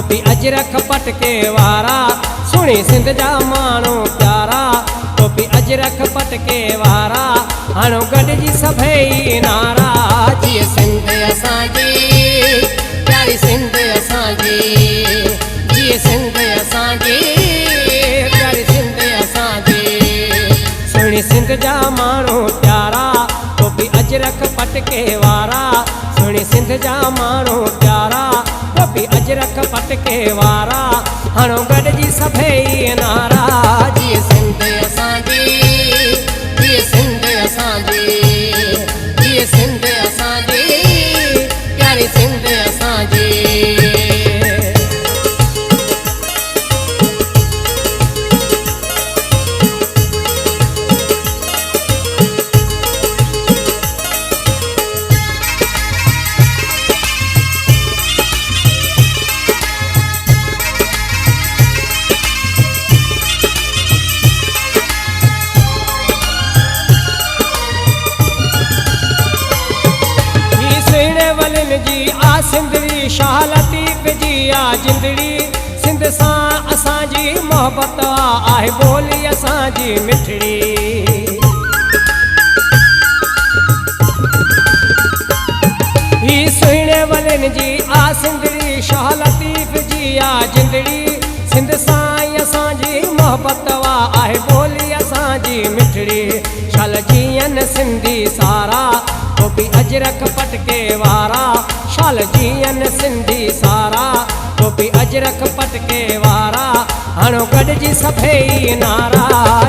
टोपी अजरख पटके वारा सुनी सिंध जा माण्हू प्यारा। टोपी अजरख पटके वारा हाणो गॾिजी सभई नारा। जीअं सिंध असांजी प्यारी सिंध असांजी, जीअं सिंध असांजी प्यारी सिंध असांजी। सुनी सिंध जा माण्हू प्यारा टोपी अजरख पटके वारा। सुनी सिंध जा माण्हू प्यारा टोपी अजरख पटके वारा हाणो गॾिजी सभई नारा। जीअं सिंध असांजी, जीअं सिंध असांजी, जीअं सिंध असांजी प्यारी सिंध असांजी। जी आ सिंधड़ी शाह लतीफ़ जी आ जिंदड़ी। सिंध सां असांजी मोहब्बत आहे बोली असांजी मिठड़ी। ही सुहिणे वलनि जी आ सिंधड़ी शाह लतीफ़ जी आ जिंदड़ी। सिंध सां असांजी मोहब्बत आहे बोली असांजी मिठड़ी। शाल जीअन सिंधी सारा टोपी अजरख पटके वारा। शाल जीअन सिंधी सारा टोपी अजरख पटके वारा हाणो गॾिजी सभई नारा।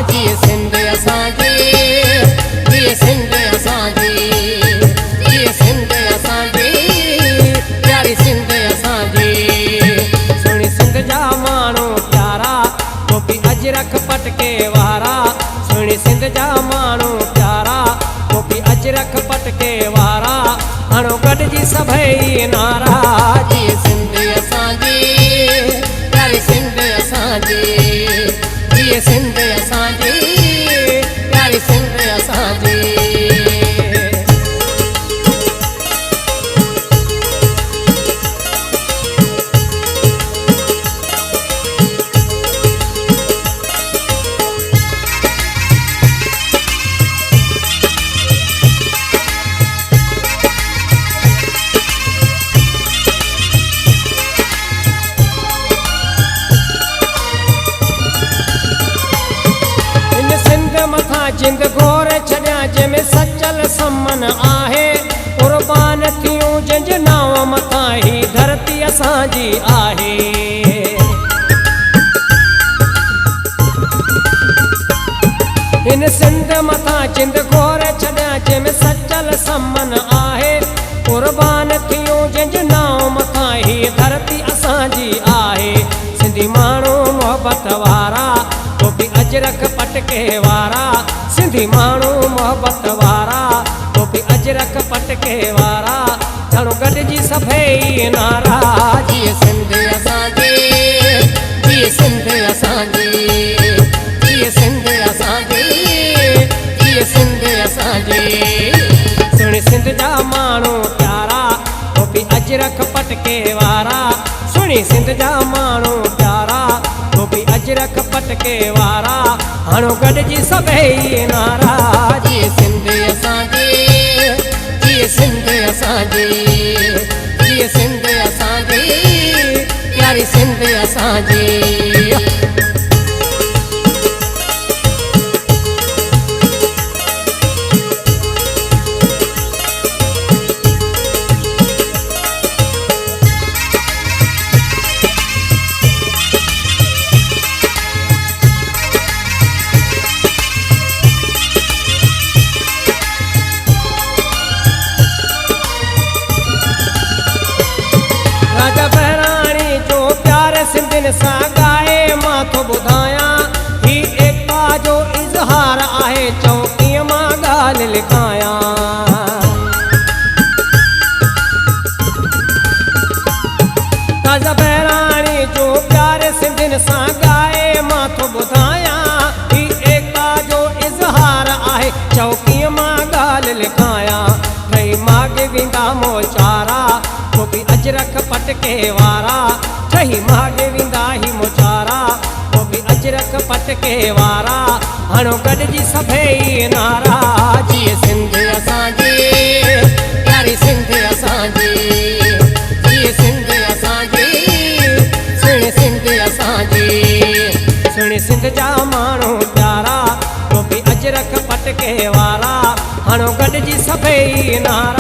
जीअं सिंध असांजी, जीअं सिंध असांजी, जीअं सिंध असांजी प्यारी सिंध असांजी। सुनी सिंध जा माण्हू प्यारा टोपी अजरख पटके वारा। सुनी सिंध जा माण्हू प्यारा टोपी अजरख पटके वारा हाणो गॾिजी सभई नारा। जीअं सिंध असांजी प्यारी सिंध असांजी, जीअं सिंध असांजी प्यारी सिंध असांजी। जिंद घोर छॾिया जंहिंमें सचल समन आहे। क़ुर्बान थियूं जंहिंजे नाव मथां ही धरती असांजी आहे। हिन सिंध मथां जिंद घोर छॾिया जंहिंमें सचल समन आहे। क़ुर्बान थियूं जंहिंजे नाव मथां ही धरती असांजी आहे। सिंधी माण्हू मोहब्बत वारा टोपी अजरख पटके वारा। सिंधी माण्हू मोहब्बत वारा टोपी अजरख पटके वारा हाणो गॾिजी सभई नारा। जीअं सिंध असांजी, जीअं सिंध असांजी, जीअं सिंध असांजी, जीअं सिंध असांजी। सुनी सिंध जा माण्हू प्यारा टोपी अजरख पटके वारा। सुनी सिंध जा माण्हू प्यारा टोपी अजरख पटके वारा हाणो गॾिजी सभई नारा। जीअं सिंध असांजी, जीअं सिंध असांजी, जीअं सिंध असांजी प्यारी सिंध असांजी। राजा बहिराणी जो प्यारे सिंधियुनि सां ॻाए मां थो ॿुधायां। ही एकता जो इज़हार आहे चऊं कीअं मां ॻाल्हि लिखायां। राजा बहिराणी जो प्यारे सिंधियुनि सां ॻाए मां थो ॿुधायां। ही एकता जो इज़हार आहे चऊं कीअं मां ॻाल्हि लिखायां। ठही माॻ वेंदा मोचारा टोपी अजरख पटके वारा। ठही पटके वारा हणो गॾिजी सभई नारा जिए सिंध असांजी प्यारी सिंध असांजी जिए सिंध असांजी सुहिणी सिंध असांजी सुहिणी सिंध जा माण्हू प्यारा टोपी अजरक पटके वारा हणो गॾिजी सभई नारा